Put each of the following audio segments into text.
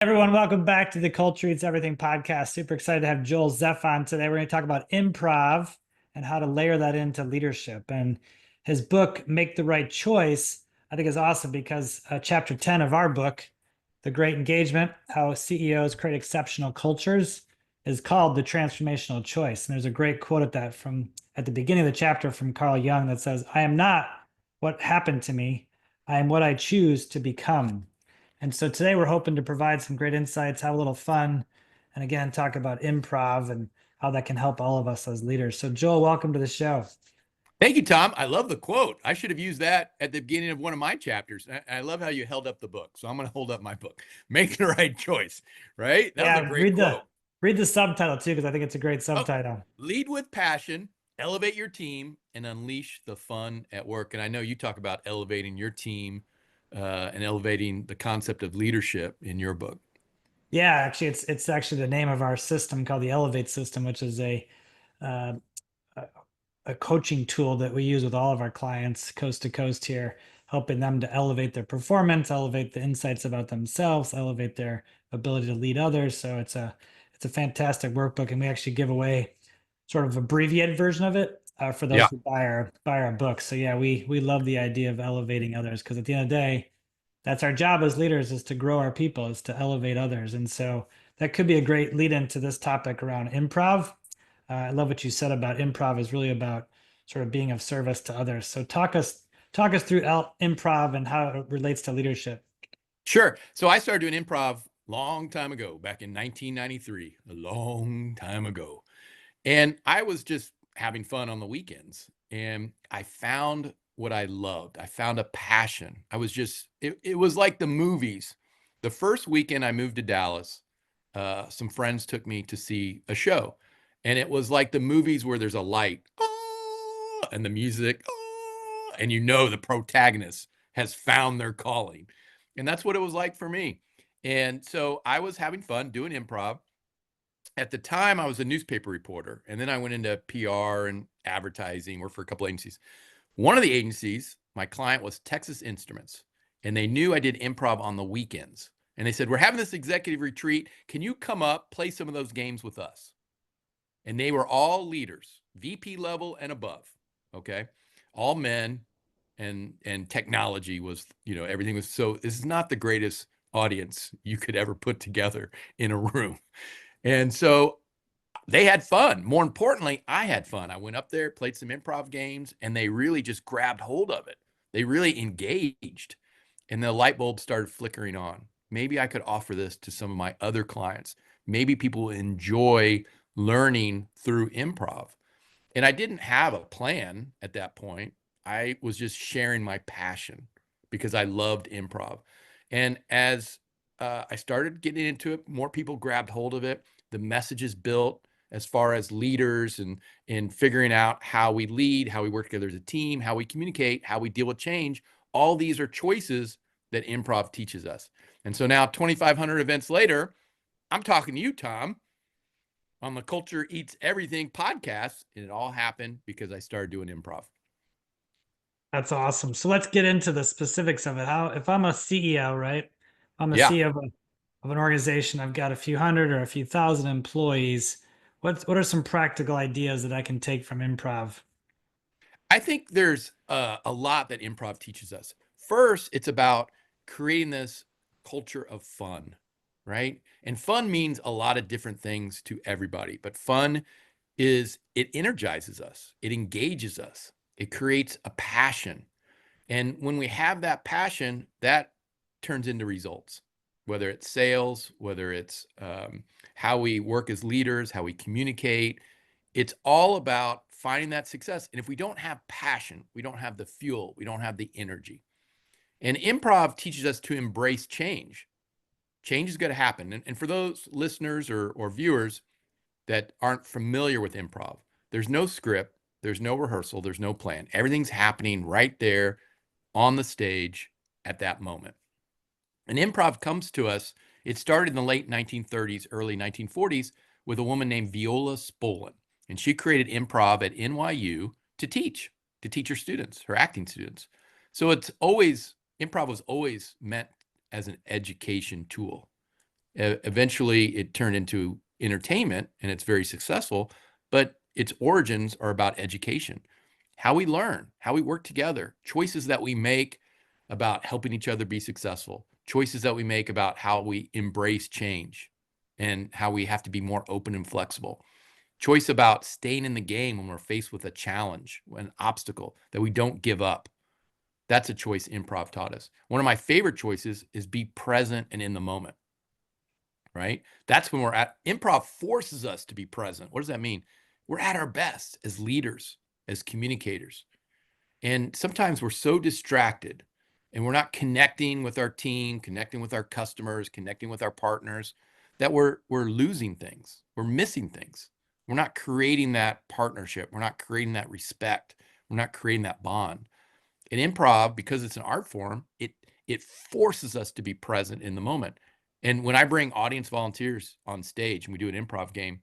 Everyone, welcome back to the Culture Eats Everything podcast. Super excited to have Joel Zeff on today. We're going to talk about improv and how to layer that into leadership. And his book, Make the Right Choice, I think is awesome because chapter 10 of our book, The Great Engagement, How CEOs Create Exceptional Cultures, is called The Transformational Choice. And there's a great quote at the beginning of the chapter from Carl Jung that says, "I am not what happened to me. I am what I choose to become." And so today we're hoping to provide some great insights, have a little fun, and again, talk about improv and how that can help all of us as leaders. So, Joel, welcome to the show. Thank you, Tom. I love the quote. I should have used that at the beginning of one of my chapters. I love how you held up the book. So I'm going to hold up my book. Make the right choice, right? That was a Yeah, great quote. read the subtitle too, because I think it's a great Oh, subtitle. lead with passion, elevate your team, and unleash the fun at work. And I know you talk about elevating your team and elevating the concept of leadership in your book. Yeah, actually, it's actually the name of our system called the Elevate system, which is uh, a a coaching tool that we use with all of our clients coast to coast here, helping them to elevate their performance, elevate the insights about themselves, elevate their ability to lead others. So it's a fantastic workbook, and we actually give away sort of abbreviated version of it for those Yeah. who buy our books. So yeah, we love the idea of elevating others because at the end of the day, that's our job as leaders is to grow our people, is to elevate others. And so that could be a great lead into this topic around improv. I love what you said about improv is really about sort of being of service to others. So talk us through improv and how it relates to leadership. Sure. So I started doing improv long time ago, back in 1993, a long time ago. And I was just having fun on the weekends. And I found what I loved. I found a passion. It was like the movies. The first weekend I moved to Dallas, some friends took me to see a show. And it was like the movies where there's a light, and the music, and you know the protagonist has found their calling. And that's what it was like for me. And so I was having fun doing improv. At the time, I was a newspaper reporter, and then I went into PR and advertising, worked for a couple agencies. One of the agencies, my client was Texas Instruments, and they knew I did improv on the weekends. And they said, "We're having this executive retreat. Can you come up, play some of those games with us?" And they were all leaders, VP level and above. Okay. All men, and technology was, everything was, so this is not the greatest audience you could ever put together in a room. And so they had fun. More importantly, I had fun. I went up there, played some improv games, and they really just grabbed hold of it. They really engaged, and the light bulb started flickering on. Maybe I could offer this to some of my other clients. Maybe people enjoy learning through improv. And I didn't have a plan at that point. I was just sharing my passion because I loved improv. And as I started getting into it, more people grabbed hold of it. The messages built as far as leaders and figuring out how we lead, how we work together as a team, how we communicate, how we deal with change. All these are choices that improv teaches us. And so now 2,500 events later, I'm talking to you, Tom, on the Culture Eats Everything podcast, and it all happened because I started doing improv. That's awesome. So let's get into the specifics of it. How, if I'm a CEO, right? I'm a Yeah. CEO of an organization. I've got a few hundred or a few thousand employees. What are some practical ideas that I can take from improv? I think there's a lot that improv teaches us. First, it's about creating this culture of fun, right? And fun means a lot of different things to everybody, but fun it energizes us, it engages us, it creates a passion. And when we have that passion, that turns into results, whether it's sales, whether it's how we work as leaders, how we communicate. It's all about finding that success. And if we don't have passion, we don't have the fuel, we don't have the energy. And improv teaches us to embrace change. Change is going to happen. And for those listeners or viewers that aren't familiar with improv, there's no script, there's no rehearsal, there's no plan. Everything's happening right there on the stage at that moment. And improv comes to us, it started in the late 1930s, early 1940s with a woman named Viola Spolin. And she created improv at NYU to teach her students, her acting students. So improv was always meant as an education tool. Eventually, it turned into entertainment, and it's very successful, but its origins are about education, how we learn, how we work together, choices that we make about helping each other be successful, choices that we make about how we embrace change and how we have to be more open and flexible, choice about staying in the game when we're faced with a challenge, an obstacle, that we don't give up. That's a choice improv taught us. One of my favorite choices is be present and in the moment, right? That's when we're at. Improv forces us to be present. What does that mean? We're at our best as leaders, as communicators. And sometimes we're so distracted and we're not connecting with our team, connecting with our customers, connecting with our partners, that we're losing things. We're missing things. We're not creating that partnership. We're not creating that respect. We're not creating that bond. In improv, because it's an art form, it forces us to be present in the moment. And when I bring audience volunteers on stage and we do an improv game,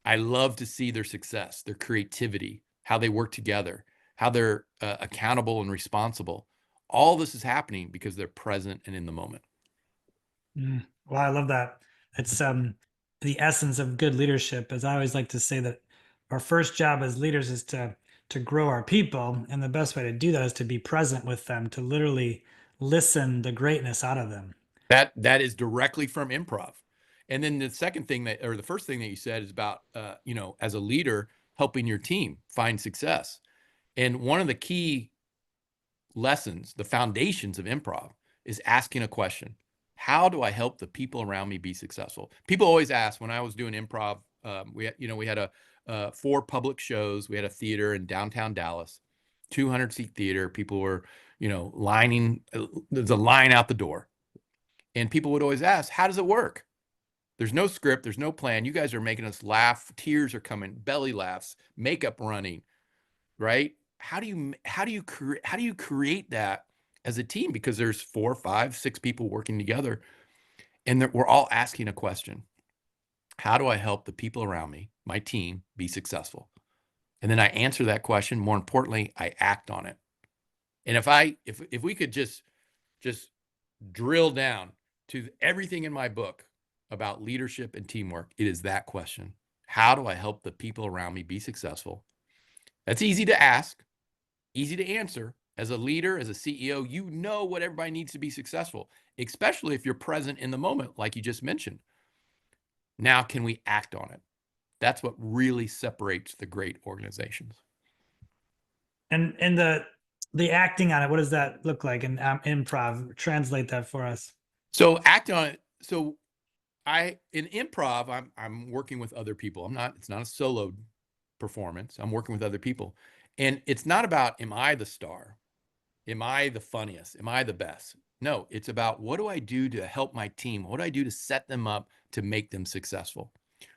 I love to see their success, their creativity, how they work together, how they're accountable and responsible. All this is happening because they're present and in the moment. Well, I love that. It's the essence of good leadership. As I always like to say, that our first job as leaders is to grow our people, and the best way to do that is to be present with them, to literally listen the greatness out of them. That is directly from improv. And then the second thing that, or the first thing that you said is about, as a leader, helping your team find success. And one of the key lessons, the foundations of improv, is asking a question. How do I help the people around me be successful? People always ask. When I was doing improv, we had 4 public shows. We had a theater in downtown Dallas, 200-seat theater. People were, lining. There's a line out the door. And people would always ask, how does it work? There's no script. There's no plan. You guys are making us laugh. Tears are coming, belly laughs, makeup running, right? How do you create that as a team? Because there's 4, 5, 6 people working together, and we're all asking a question. How do I help the people around me, my team, be successful? And then I answer that question. More importantly, I act on it. And if we could just drill down to everything in my book about leadership and teamwork, it is that question. How do I help the people around me be successful? That's easy to ask, easy to answer. As a leader, as a CEO, you know what everybody needs to be successful, especially if you're present in the moment, like you just mentioned. Now, can we act on it? That's what really separates the great organizations. And the acting on it, what does that look like in improv? Translate that for us. So act on it. So in improv, I'm working with other people. It's not a solo performance. I'm working with other people. And it's not about, am I the star? Am I the funniest? Am I the best? No, it's about, what do I do to help my team? What do I do to set them up to make them successful?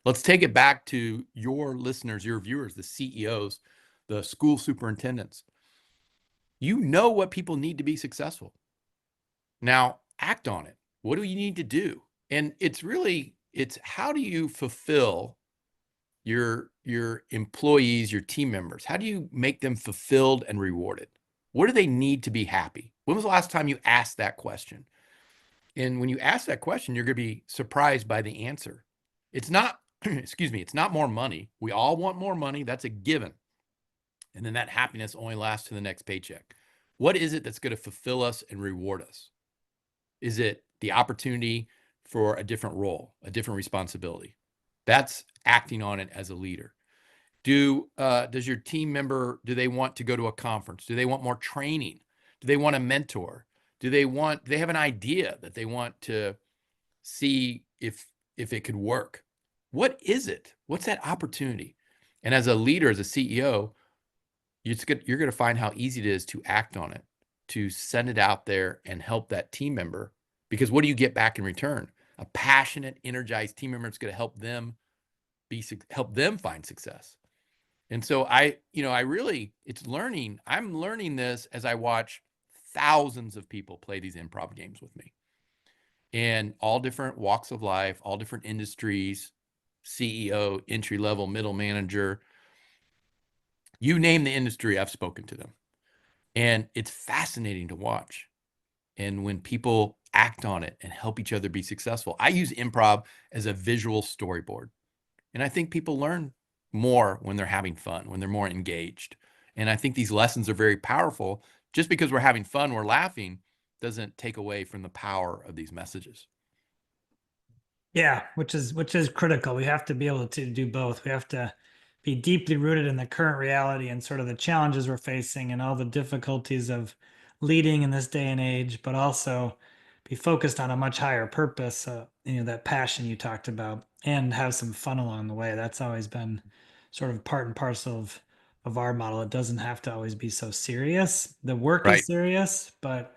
Let's take it back to your listeners, your viewers, the CEOs, the school superintendents. You know what people need to be successful. Now, act on it. What do you need to do? And it's how do you fulfill your employees, your team members? How do you make them fulfilled and rewarded? What do they need to be happy? When was the last time you asked that question? And when you ask that question, you're going to be surprised by the answer. It's not, excuse me, it's not more money. We all want more money. That's a given. And then that happiness only lasts to the next paycheck. What is it that's going to fulfill us and reward us? Is it the opportunity for a different role, a different responsibility? That's acting on it as a leader. Does your team member, do they want to go to a conference? Do they want more training? Do they want a mentor? Do they have an idea that they want to see if it could work? What is it? What's that opportunity? And as a leader, as a CEO, you're going to find how easy it is to act on it, to send it out there and help that team member. Because what do you get back in return? A passionate, energized team member is going to help them find success. And so it's learning. I'm learning this as I watch thousands of people play these improv games with me, and all different walks of life, all different industries, CEO, entry level, middle manager, you name the industry, I've spoken to them. And it's fascinating to watch. And when people act on it and help each other be successful. I use improv as a visual storyboard. And I think people learn more when they're having fun, when they're more engaged. And I think these lessons are very powerful. Just because we're having fun, we're laughing, doesn't take away from the power of these messages. Yeah, which is critical. We have to be able to do both. We have to be deeply rooted in the current reality and sort of the challenges we're facing and all the difficulties of leading in this day and age, but also be focused on a much higher purpose, that passion you talked about, and have some fun along the way. That's always been sort of part and parcel of our model. It doesn't have to always be so serious. The work Right. is serious, but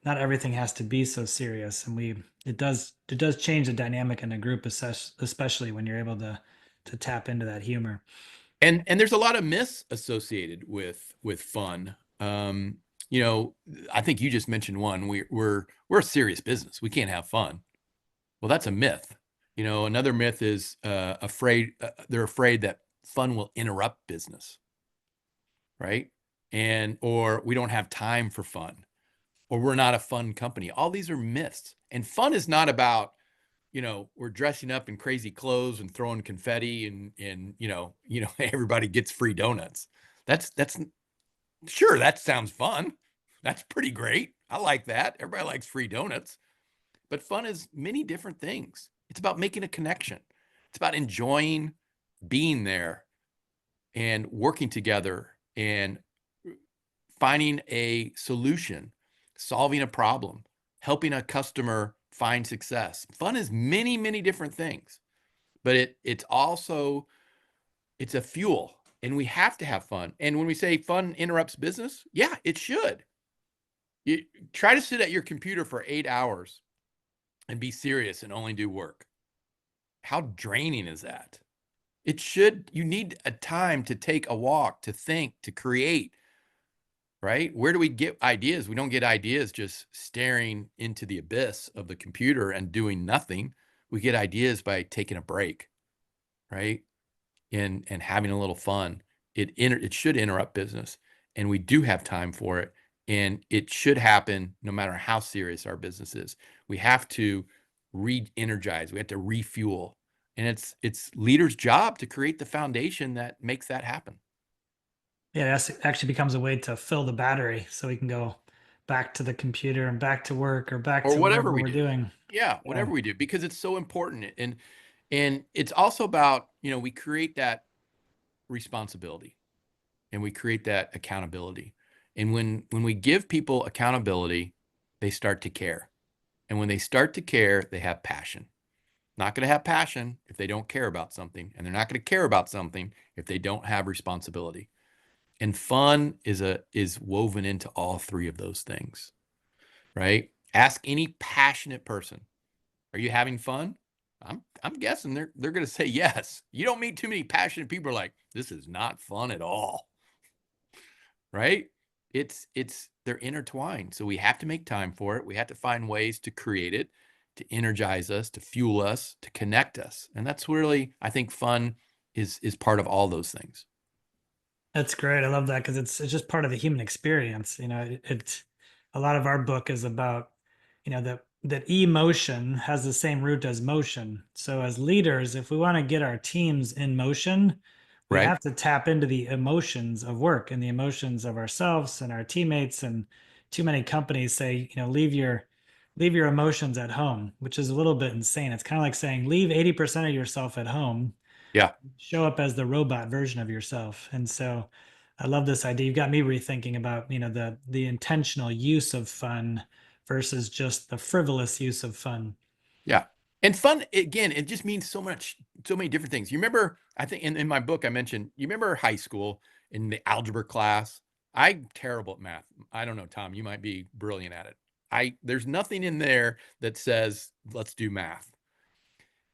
not everything has to be so serious. And it does change the dynamic in a group, especially when you're able to tap into that humor. And there's a lot of myths associated with fun. You know, I think you just mentioned one. We're a serious business. We can't have fun. Well, that's a myth. You know, another myth is they're afraid that fun will interrupt business, right? Or we don't have time for fun, or we're not a fun company. All these are myths. And fun is not about, we're dressing up in crazy clothes and throwing confetti and everybody gets free donuts. That's sure, that sounds fun. That's pretty great. I like that. Everybody likes free donuts. But fun is many different things. It's about making a connection. It's about enjoying being there and working together and finding a solution, solving a problem, helping a customer find success. Fun is many, many different things, but it's also it's a fuel, and we have to have fun. And when we say fun interrupts business, yeah, it should. You try to sit at your computer for 8 hours and be serious and only do work. How draining is that? You need a time to take a walk, to think, to create, right? Where do we get ideas? We don't get ideas just staring into the abyss of the computer and doing nothing. We get ideas by taking a break, right? And having a little fun. It should interrupt business, and we do have time for it, and it should happen no matter how serious our business is. We have to re-energize. We have to refuel, and it's leaders' job to create the foundation that makes that happen. Yeah, it actually becomes a way to fill the battery so we can go back to the computer and back to work or back Or to whatever whatever we we're do. doing. Yeah, Yeah. whatever we do, because it's so important. And it's also about, we create that responsibility and we create that accountability. And when we give people accountability, they start to care. And when they start to care, they have passion. Not going to have passion if they don't care about something, and they're not going to care about something if they don't have responsibility. And fun is woven into all three of those things, right? Ask any passionate person, are you having fun? I'm guessing they're going to say yes. You don't meet too many passionate people who are like, this is not fun at all, right? It's they're intertwined. So we have to make time for it. We have to find ways to create it, to energize us, to fuel us, to connect us. And that's really, I think, fun is part of all those things. That's great. I love that because it's just part of the human experience. It's a lot of our book is about, that emotion has the same root as motion. So as leaders, if we want to get our teams in motion, we Right? have to tap into the emotions of work and the emotions of ourselves and our teammates. And too many companies say, leave your emotions at home, which is a little bit insane. It's kind of like saying leave 80% of yourself at home, Yeah. show up as the robot version of yourself. And so I love this idea. You've got me rethinking about, the intentional use of fun versus just the frivolous use of fun. Yeah. And fun, again, it just means so many different things. You remember, I think in my book I mentioned, you remember high school in the algebra class? I'm terrible at math. I don't know, Tom, you might be brilliant at it. There's nothing in there that says let's do math.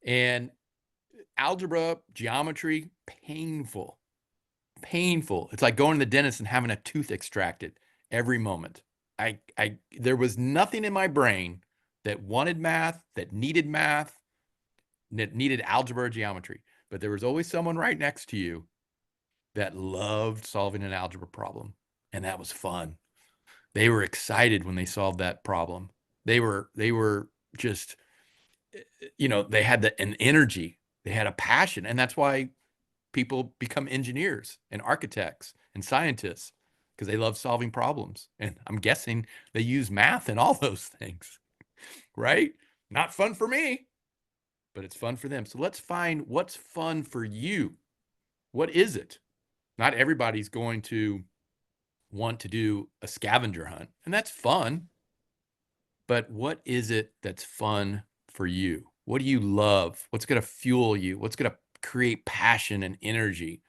And algebra, geometry, painful. Painful. It's like going to the dentist and having a tooth extracted every moment. There was nothing in my brain that wanted math, that needed algebra or geometry. But there was always someone right next to you that loved solving an algebra problem. And that was fun. They were excited when they solved that problem. They were just, they had an energy, they had a passion, and that's why people become engineers and architects and scientists, because they love solving problems. And I'm guessing they use math and all those things, right? Not fun for me, but it's fun for them. So let's find what's fun for you. What is it? Not everybody's going to want to do a scavenger hunt, and that's fun. But what is it that's fun for you? What do you love? What's going to fuel you? What's going to create passion and energy?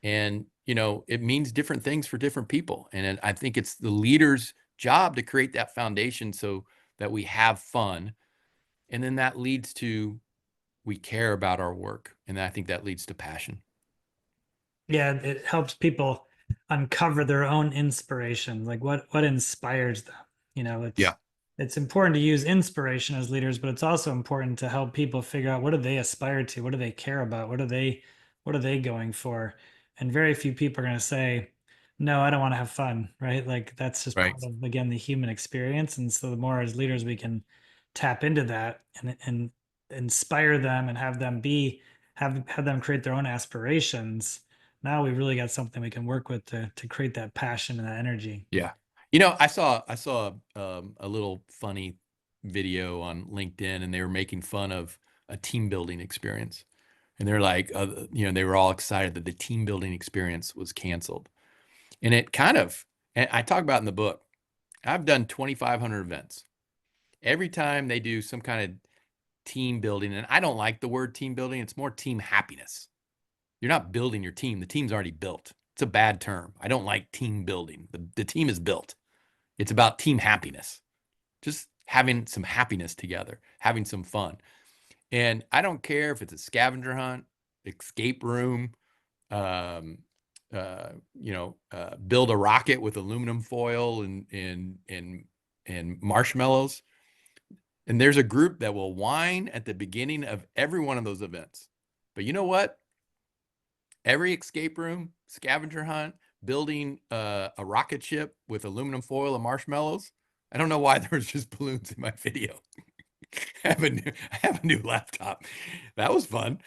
And, it means different things for different people. And I think it's the leader's job to create that foundation so that we have fun. And then that leads to, we care about our work. And I think that leads to passion. Yeah, it helps people uncover their own inspiration, like what inspires them. Yeah. It's important to use inspiration as leaders, but it's also important to help people figure out what do they aspire to, what do they care about, what are they going for. And very few people are going to say, no, I don't want to have fun, right? Like that's just Right. part of, again, the human experience. And so the more as leaders we can tap into that and inspire them and have them create their own aspirations, now we've really got something we can work with to create that passion and that energy. Yeah. I saw a little funny video on LinkedIn, and they were making fun of a team building experience. And they're like, they were all excited that the team building experience was canceled. And and I talk about in the book, I've done 2,500 events. Every time they do some kind of team building, and I don't like the word team building, it's more team happiness. You're not building your team. The team's already built. It's a bad term. I don't like team building. The team is built. It's about team happiness, just having some happiness together, having some fun. And I don't care if it's a scavenger hunt, escape room, um, build a rocket with aluminum foil and marshmallows. And there's a group that will whine at the beginning of every one of those events. But you know what? Every escape room, scavenger hunt, building a rocket ship with aluminum foil and marshmallows. I don't know why there was just balloons in my video. I have a new laptop. That was fun.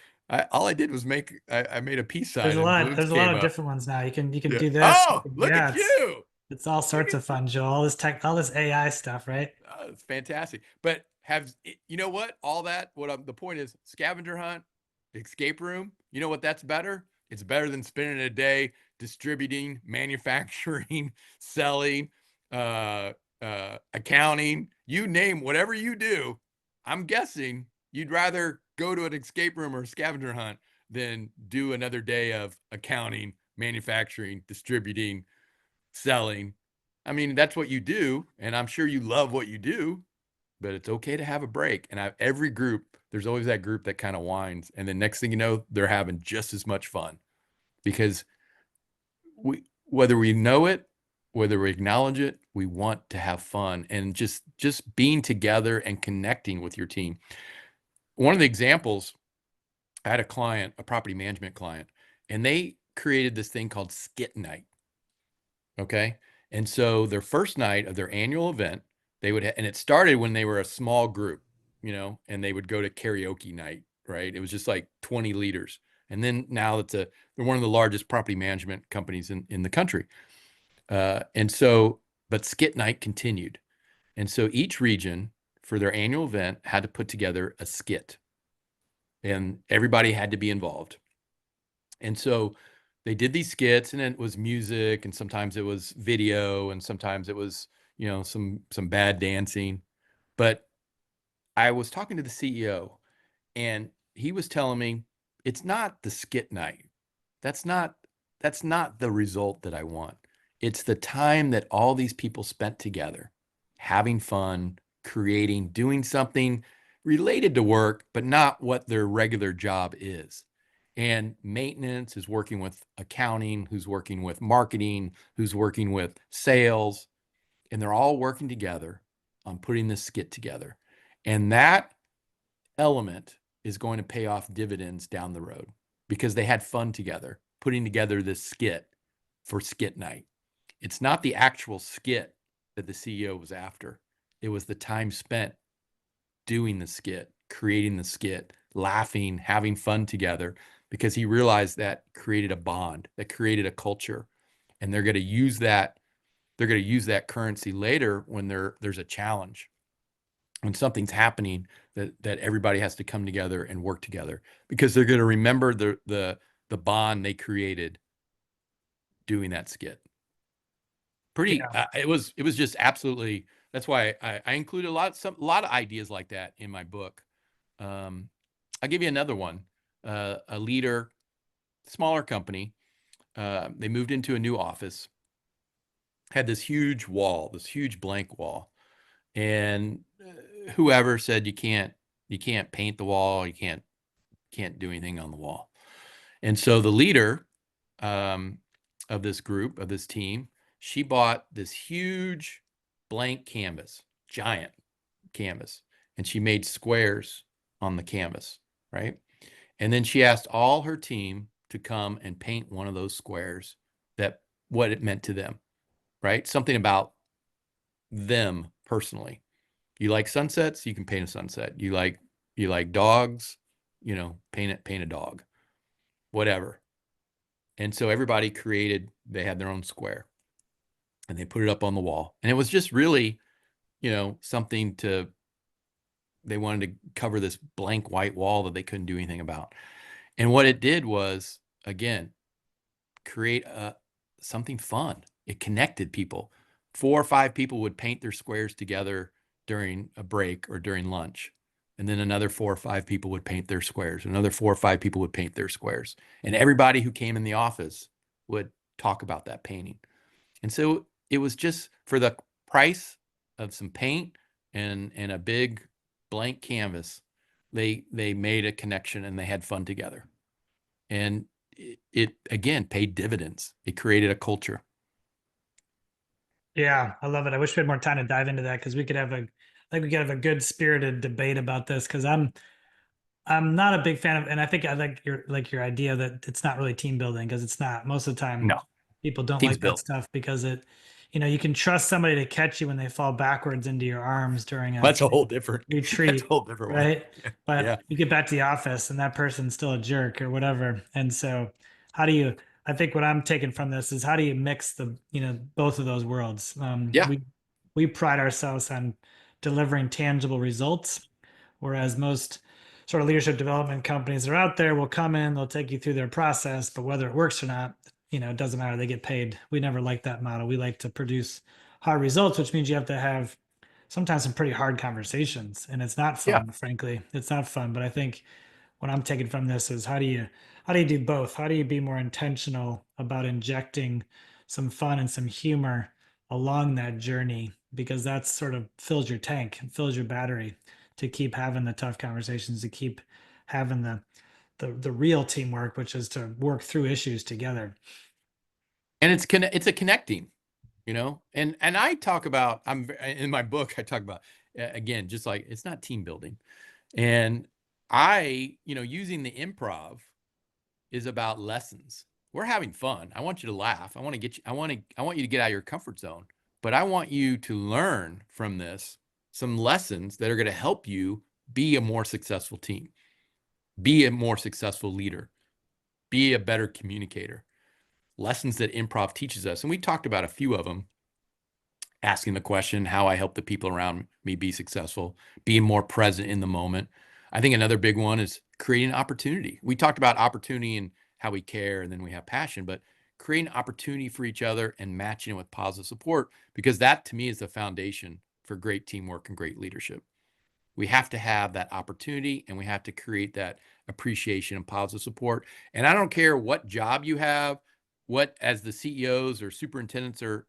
All I did was I made a peace sign and balloons There's a lot came of up. different ones now. You can Yeah. do this. Oh, look Yeah, at you. it's all Look sorts at of fun, Joel. All this AI stuff, right? It's fantastic. But you know what? All that, the point is scavenger hunt, escape room. You know what that's better? It's better than spending a day distributing, manufacturing, selling, accounting, you name whatever you do. I'm guessing you'd rather go to an escape room or a scavenger hunt than do another day of accounting, manufacturing, distributing, selling. I mean, that's what you do, and I'm sure you love what you do, but it's okay to have a break. And every group, there's always that group that kind of whines, and then next thing you know, they're having just as much fun because whether we know it, whether we acknowledge it, we want to have fun and just being together and connecting with your team. One of the examples, I had a client, a property management client, and they created this thing called Skit Night. Okay. And so their first night of their annual event, they would, and it started when they were a small group, and they would go to karaoke night, right? It was just like 20 leaders. And then now they're one of the largest property management companies in the country. But Skit Night continued. And so each region for their annual event had to put together a skit, and everybody had to be involved. And so they did these skits, and it was music, and sometimes it was video, and sometimes it was, some bad dancing. But I was talking to the CEO, and he was telling me it's not the skit night. That's not the result that I want. It's the time that all these people spent together, having fun, creating, doing something related to work, but not what their regular job is. And maintenance is working with accounting, who's working with marketing, who's working with sales, and they're all working together on putting this skit together. And that element is going to pay off dividends down the road because they had fun together, putting together this skit for Skit Night. It's not the actual skit that the CEO was after. It was the time spent doing the skit, creating the skit, laughing, having fun together, because he realized that created a bond, that created a culture. And they're going to use that. They're going to use that currency later when there's a challenge, when something's happening that everybody has to come together and work together, because they're going to remember the bond they created doing that skit. Pretty, Yeah. it was just absolutely. That's why I included a lot of ideas like that in my book. I'll give you another one. A leader, smaller company, they moved into a new office, had this huge wall, this huge blank wall, and whoever said you can't paint the wall, you can't do anything on the wall. And so the leader of this group, of this team, she bought this huge blank canvas, giant canvas, and she made squares on the canvas, right? And then she asked all her team to come and paint one of those squares, that what it meant to them, right? Something about them personally. You like sunsets, you can paint a sunset. You like dogs, paint a dog, whatever. And so everybody they had their own square, and they put it up on the wall. And it was just really, something they wanted to cover this blank white wall that they couldn't do anything about. And what it did was, again, create something fun. It connected people. 4 or 5 people would paint their squares together during a break or during lunch. And then another 4 or 5 people would paint their squares. Another 4 or 5 people would paint their squares. And everybody who came in the office would talk about that painting. And so it was just for the price of some paint and a big blank canvas, they made a connection and they had fun together. And it again paid dividends. It created a culture. Yeah, I love it. I wish we had more time to dive into that, because we could have a good spirited debate about this, because I'm not a big fan of, and I think I like your idea that it's not really team building, because it's not. Most of the time No, people don't team's like that built. stuff, because you can trust somebody to catch you when they fall backwards into your arms during a That's a whole different. That's a retreat, whole different one. right? Yeah. But you get back to the office and that person's still a jerk or whatever. And so how do you, I think what I'm taking from this is, how do you mix both of those worlds? Yeah. We pride ourselves on delivering tangible results, whereas most sort of leadership development companies that are out there will come in, they'll take you through their process, but whether it works or not, it doesn't matter. They get paid. We never like that model. We like to produce hard results, which means you have to have sometimes some pretty hard conversations, and it's not Yeah. fun. Frankly, it's not fun. But I think what I'm taking from this is, how do you do both? How do you be more intentional about injecting some fun and some humor along that journey, because that sort of fills your tank and fills your battery to keep having the tough conversations, to keep having the real teamwork, which is to work through issues together. And it's a connecting, and I talk about, in my book, I talk about, again, just like, it's not team building. And using the improv is about lessons. We're having fun. I want you to laugh. I want you to get out of your comfort zone, but I want you to learn from this some lessons that are going to help you be a more successful team, be a more successful leader, be a better communicator. Lessons that improv teaches us. And we talked about a few of them. Asking the question, how I help the people around me be successful, being more present in the moment. I think another big one is creating opportunity. We talked about opportunity and how we care, and then we have passion, but creating opportunity for each other and matching it with positive support, because that to me is the foundation for great teamwork and great leadership. We have to have that opportunity, and we have to create that appreciation and positive support. And I don't care what job you have, what, as the CEOs or superintendents, or,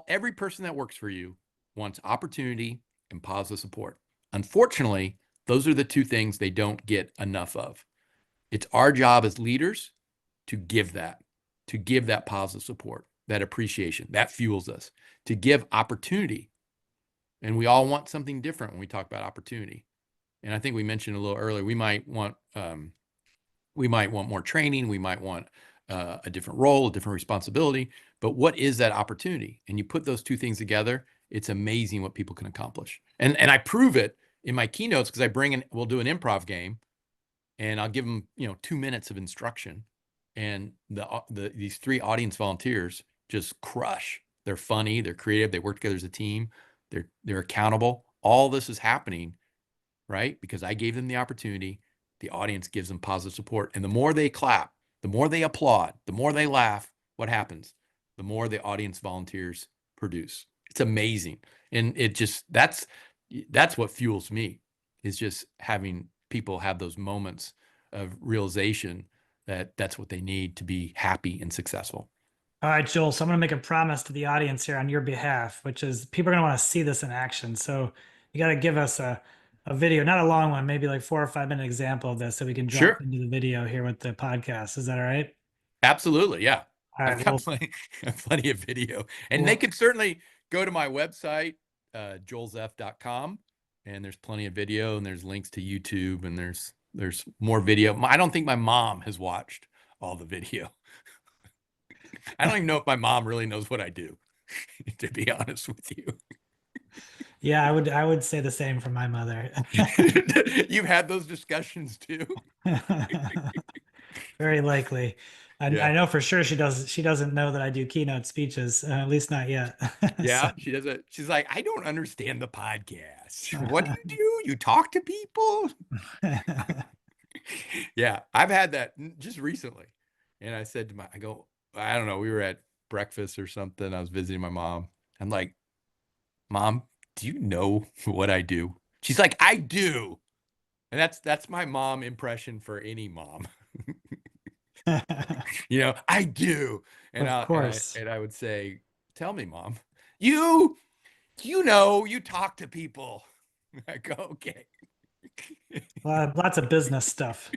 every person that works for you wants opportunity and positive support. Unfortunately, those are the two things they don't get enough of. It's our job as leaders to give that positive support, that appreciation, that fuels us, to give opportunity. And we all want something different when we talk about opportunity. And I think we mentioned a little earlier, we might want more training. We might want a different role, a different responsibility. But what is that opportunity? And you put those two things together, it's amazing what people can accomplish. And I prove it in my keynotes because we'll do an improv game, and I'll give them 2 minutes of instruction, and these 3 audience volunteers just crush. They're funny, they're creative, they work together as a team, they're accountable. All this is happening, right? Because I gave them the opportunity. The audience gives them positive support, and the more they clap, the more they applaud, the more they laugh, what happens? The more the audience volunteers produce. It's amazing. And that's what fuels me, is just having people have those moments of realization that that's what they need to be happy and successful. All right, Joel. So I'm going to make a promise to the audience here on your behalf, which is people are going to want to see this in action. So you got to give us a video, not a long one, maybe like 4 or 5 minute example of this, so we can drop into the video here with the podcast. Is that all right? Absolutely. Yeah. All right. I've got plenty of video, and they can certainly go to my website, joelzeff.com, and there's plenty of video, and there's links to YouTube, and there's more video. I don't think my mom has watched all the video. I don't even know if my mom really knows what I do, to be honest with you. Yeah, I would say the same for my mother. You've had those discussions too? Very likely. I know for sure she doesn't know that I do keynote speeches, at least not yet. Yeah, she doesn't. She's like, I don't understand the podcast. What do you do? You talk to people? Yeah, I've had that just recently. And I said to I don't know, we were at breakfast or something. I was visiting my mom. I'm like, Mom, do you know what I do? She's like, I do. And that's my mom impression for any mom. I do. And of course. And I would say, tell me, Mom, you talk to people. I go, okay. Lots of business stuff.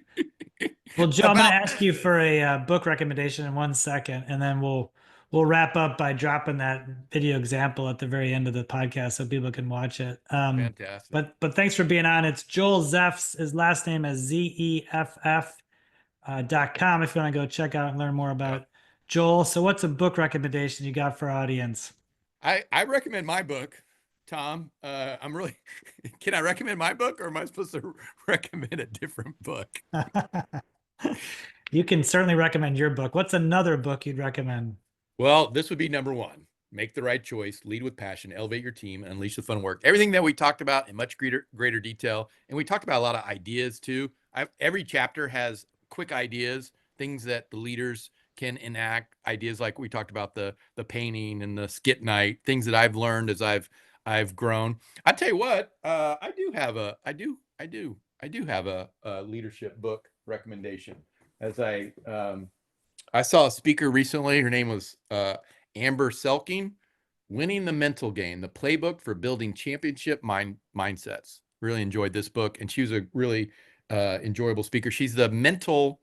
Well, Joe, I'm going to ask you for a book recommendation in 1 second, and then we'll wrap up by dropping that video example at the very end of the podcast so people can watch it. Fantastic. But thanks for being on. It's Joel Zeff. His last name is Zeff.com if you want to go check out and learn more about Joel. So what's a book recommendation you got for our audience? I recommend my book, Tom. Can I recommend my book, or am I supposed to recommend a different book? You can certainly recommend your book. What's another book you'd recommend? Well, this would be number 1. Make the right choice, lead with passion, elevate your team, and unleash the fun work. Everything that we talked about in much greater detail. And we talked about a lot of ideas too. Every chapter has quick ideas, things that the leaders can enact, ideas like we talked about the painting and the skit night, things that I've learned as I've grown. I tell you what, I do have a leadership book recommendation. As I saw a speaker recently, her name was Amber Selking, Winning the Mental Game, the playbook for building championship mindsets. Really enjoyed this book, and she was a really enjoyable speaker. She's the mental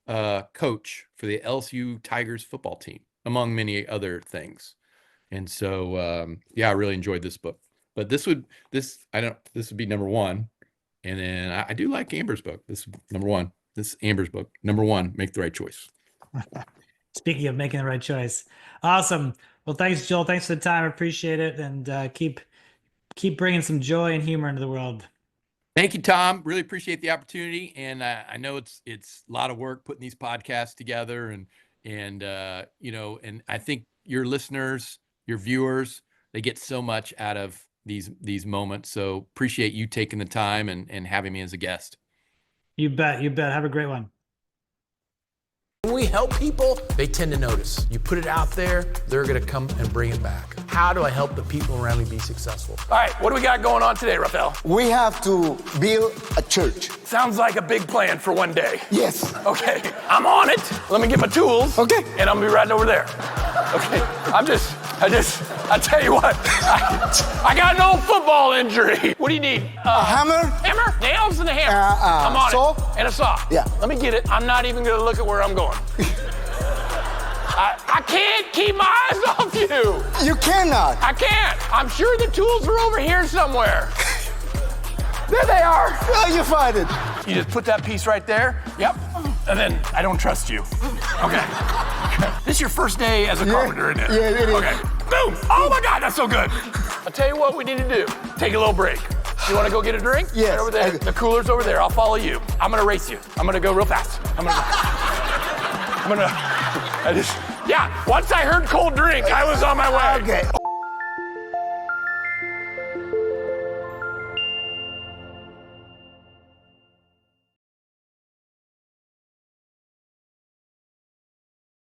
coach for the LSU Tigers football team, among many other things. And so, I really enjoyed this book. But this would be number 1. And then I do like Amber's book. This is number 1. This is Amber's book. Number 1, Make the Right Choice. Speaking of making the right choice. Awesome. Well, thanks, Joel. Thanks for the time. I appreciate it. And keep bringing some joy and humor into the world. Thank you, Tom. Really appreciate the opportunity. And I know it's a lot of work putting these podcasts together, and I think your listeners, your viewers, they get so much out of these moments. So appreciate you taking the time and having me as a guest. You bet. Have a great one. When we help people, they tend to notice. You put it out there, they're going to come and bring it back. How do I help the people around me be successful? All right, what do we got going on today, Rafael? We have to build a church. Sounds like a big plan for one day. Yes. Okay, I'm on it. Let me get my tools. Okay. And I'm going to be right over there. Okay, I tell you what, I got an old football injury. What do you need? A hammer? Hammer? Nails and a hammer. I'm on saw? it. And a saw. Yeah. Let me get it. I'm not even going to look at where I'm going. I can't keep my eyes off you. You cannot. I can't. I'm sure the tools are over here somewhere. There they are. Oh, you find it. You just put that piece right there. Yep. And then I don't trust you. Okay. This is your first day as a carpenter, isn't it? Yeah, it is. Okay. Boom. Oh my God, that's so good. I'll tell you what we need to do. Take a little break. You want to go get a drink? Yes. Right over there. The cooler's over there. I'll follow you. I'm going to race you. I'm going to go real fast. Once I heard cold drink, I was on my way. Okay.